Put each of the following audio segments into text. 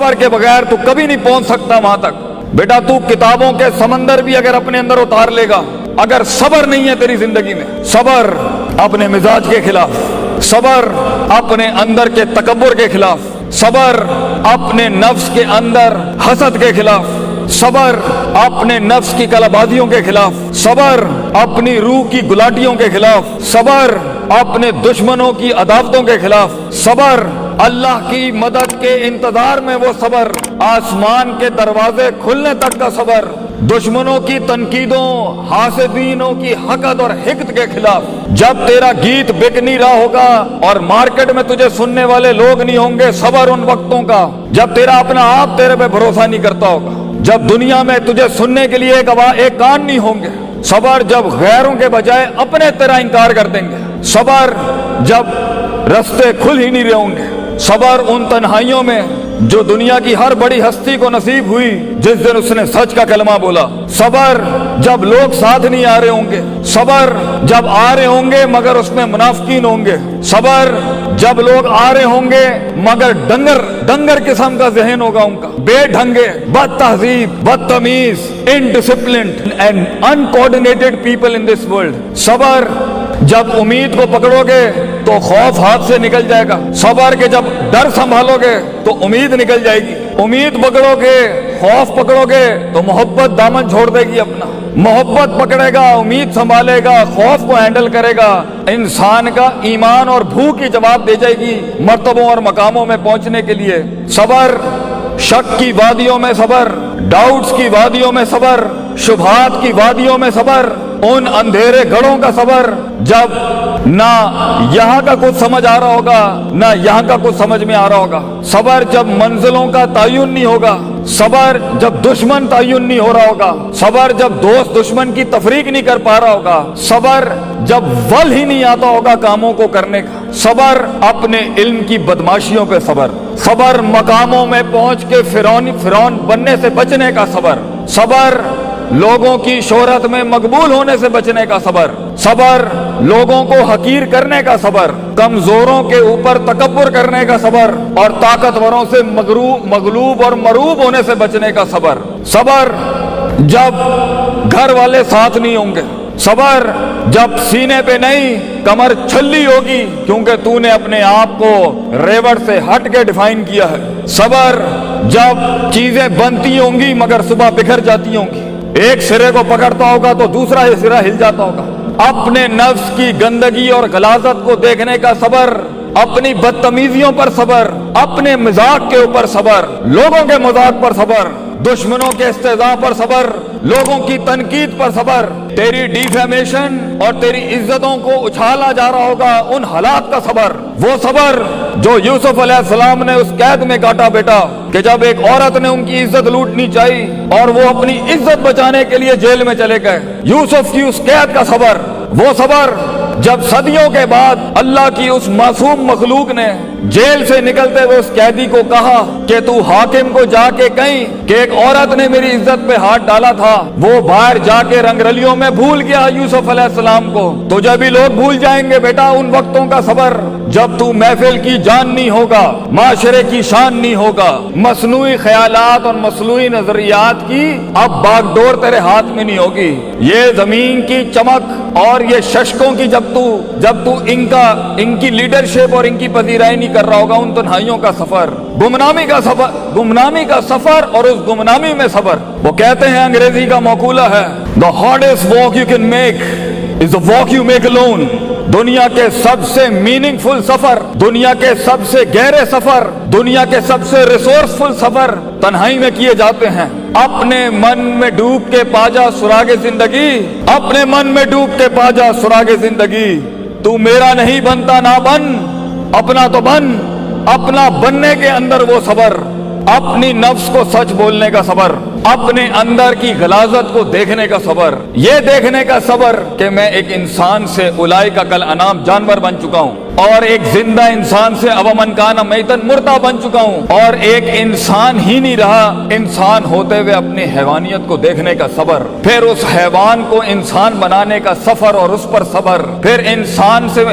सबर के बगैर तू कभी नहीं पहुंच सकता वहां तक। बेटा तू किताबों के समंदर भी अगर अपने अंदर उतार लेगा, अगर सबर नहीं है तेरी जिंदगी में, सबर अपने मिजाज के खिलाफ, सबर अपने अंदर के तकब्बुर के खिलाफ, सबर अपने नफ्स के अंदर हसद के खिलाफ, सबर अपने नफ्स की कलाबाजियों के खिलाफ, सबर अपनी रूह की गुलाटियों के खिलाफ, सबर अपने दुश्मनों की अदावतों के खिलाफ, सबर अल्लाह की मदद के इंतजार में वो सबर, आसमान के दरवाजे खुलने तक का सबर, दुश्मनों की तनकीदों, हासिदीनों की हकद और हिकत के खिलाफ। जब तेरा गीत बिक नहीं रहा होगा और मार्केट में तुझे सुनने वाले लोग नहीं होंगे, सबर उन वक्तों का जब तेरा अपना आप तेरे पे भरोसा नहीं करता होगा, जब दुनिया में तुझे सुनने के लिए एक कान नहीं होंगे, सबर जब गैरों के बजाय अपने तेरा इनकार कर देंगे, सबर जब रास्ते खुल ही नहीं रहे होंगे, सबर उन तन्हाइयों में जो दुनिया की हर बड़ी हस्ती को नसीब हुई जिस दिन उसने सच का कलमा बोला, सबर जब लोग साथ नहीं आ रहे होंगे, सबर जब आ रहे होंगे मगर उसमें मुनाफिकीन होंगे, सबर जब लोग आ रहे होंगे मगर डंगर किस्म का जहन होगा उनका, बेढंगे, बदतहजीब, बदतमीज, indisciplined and uncoordinated people in this world. सबर जब उम्मीद को पकड़ोगे तो खौफ हाथ से निकल जाएगा, सबर के जब डर संभालोगे तो उम्मीद निकल जाएगी, उम्मीद पकड़ोगे, खौफ पकड़ोगे तो मोहब्बत दामन छोड़ देगी अपना, मोहब्बत पकड़ेगा, उम्मीद संभालेगा, खौफ को हैंडल करेगा, इंसान का ईमान और भूख की जवाब दे जाएगी मर्तबों और मकामों में पहुंचने के लिए। सबर शक की वादियों में सबर, डाउट्स की वादियों में सबर, शुबहात की वादियों में सबर, उन अंधेरे गढ़ों का सबर जब ना यहाँ का कुछ समझ आ रहा होगा ना यहाँ का कुछ समझ में आ रहा होगा, सबर जब मंजिलों का तयन नहीं होगा, सबर जब दुश्मन तयन नहीं हो रहा होगा, सबर जब दोस्त दुश्मन की तफरीक नहीं कर पा रहा होगा, सबर जब वल ही नहीं आता होगा कामों को करने का, सबर अपने इल्म की बदमाशियों पे सबर, सबर मकामों में पहुंच के फिरौन बनने से बचने का सबर, सबर लोगों की शोहरत में मकबूल होने से बचने का सबर, सबर लोगों को हकीर करने का सबर, कमजोरों के ऊपर तकब्बुर करने का सबर और ताकतवरों से मगलूब और मरूब होने से बचने का सबर, सबर जब घर वाले साथ नहीं होंगे, सबर जब सीने पे नहीं कमर छल्ली होगी क्योंकि तूने अपने आप को रेवड़ से हट के डिफाइन किया है, सबर जब चीजें बनती होंगी मगर सुबह बिखर जाती होंगी, एक सिरे को पकड़ता होगा तो दूसरा ही सिरा हिल जाता होगा, अपने नफ्स की गंदगी और गलाजत को देखने का सबर, अपनी बदतमीजियों पर सबर, अपने मजाक के ऊपर सबर, लोगों के मजाक पर सबर, दुश्मनों के इस्तेज़ा पर सबर, लोगों की तनकीद पर सबर, तेरी डिफेमेशन और तेरी इज्जतों को उछाला जा रहा होगा उन हालात का सबर, वो सबर जो यूसुफ अलैहिस्सलाम ने उस कैद में काटा बेटा कि जब एक औरत ने उनकी इज्जत लूटनी चाहिए और वो अपनी इज्जत बचाने के लिए जेल में चले गए, यूसुफ की उस कैद का सबर, वो सबर जब सदियों के बाद अल्लाह की उस मासूम मखलूक ने जेल से निकलते हुए उस कैदी को कहा कि तू हाकिम को जाके कहीं कि एक औरत ने मेरी इज्जत पे हाथ डाला था, वो बाहर जाके रंगरलियों में भूल गया यूसुफ अलैहिस्सलाम को, तो जब भी लोग भूल जाएंगे बेटा उन वक्तों का सबर जब तू महफिल की जान नहीं होगा, माशरे की शान नहीं होगा, मसनूई ख्यालात और मसनूई नजरियात की अब बागडोर तेरे हाथ में नहीं होगी, ये जमीन की चमक और ये शशकों की जब तू इनकी लीडरशिप और इनकी पजीराई नहीं कर रहा होगा, उन तन्हाइयों का सफर, गुमनामी का सफर और उस गुमनामी में सबर। वो कहते हैं अंग्रेजी का मकूला है, the hardest walk you can make is the walk you make alone. दुनिया के सबसे मीनिंगफुल सफर, दुनिया के सबसे गहरे सफर, दुनिया के सबसे रिसोर्सफुल सफर तन्हाई में किए जाते हैं। अपने मन में डूब के पाजा सुरागे जिंदगी, अपने मन में डूब के पाजा सुरागे जिंदगी, तू मेरा नहीं बनता ना बन, अपना तो बन, अपना बनने के अंदर वो सबर, अपनी नफ्स को सच बोलने का सबर, अपने अंदर की गलाजत को देखने का सबर, ये देखने का सबर कि मैं एक इंसान से उलाई का कल अनाम जानवर बन चुका हूँ और एक जिंदा इंसान से अवमन काना मैतन मुर्दा बन चुका हूँ और एक इंसान ही नहीं रहा, इंसान होते हुए अपनी हैवानियत को देखने का सबर, फिर उस हैवान को इंसान बनाने का सफर और उस पर सबर, फिर इंसान से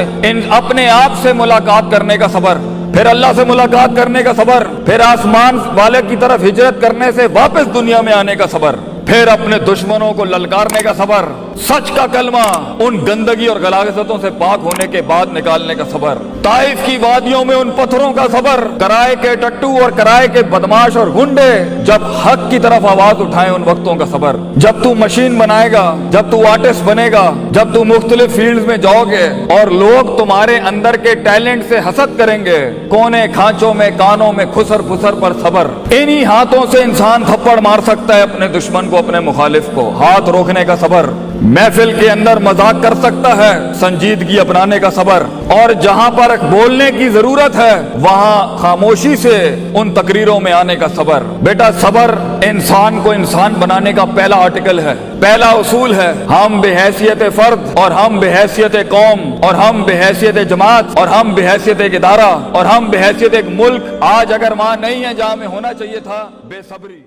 अपने आप से मुलाकात करने का सबर, फिर अल्लाह से मुलाकात करने का सबर, फिर आसमान वाले की तरफ हिजरत करने से वापस दुनिया में आने का सबर, फिर अपने दुश्मनों को ललकारने का सबर, सच का कलमा उन गंदगी और गलाजतों से पाक होने के बाद निकालने का सबर, ताइफ की वादियों में उन पत्थरों का सबर, कराए के टट्टू और कराए के बदमाश और गुंडे जब हक की तरफ आवाज उठाएं उन वक्तों का सबर। जब तू मशीन बनाएगा, जब तू आर्टिस्ट बनेगा, जब तू मुख्तलिफ फील्ड्स में जाओगे और लोग तुम्हारे अंदर के टैलेंट से हसद करेंगे, कोने खांचों में कानों में खुसर फुसर पर सबर। इन्हीं हाथों से इंसान थप्पड़ मार सकता है अपने दुश्मन को, अपने मुखालिफ को, हाथ रोकने का सबर। महफिल के अंदर मजाक कर सकता है, संजीदगी अपनाने का सबर। और जहां पर बोलने की जरूरत है वहां खामोशी से उन तकरीरों में आने का सबर। बेटा सबर इंसान को इंसान बनाने का पहला आर्टिकल है, पहला उसूल है। हम बेहैसियत फर्द और हम बेहैसियत कौम और हम बेहैसियत जमात और हम बेहैसियत एक इदारा और हम बेहैसियत एक मुल्क आज अगर वहां नहीं है जहां में होना चाहिए था, बेसब्री।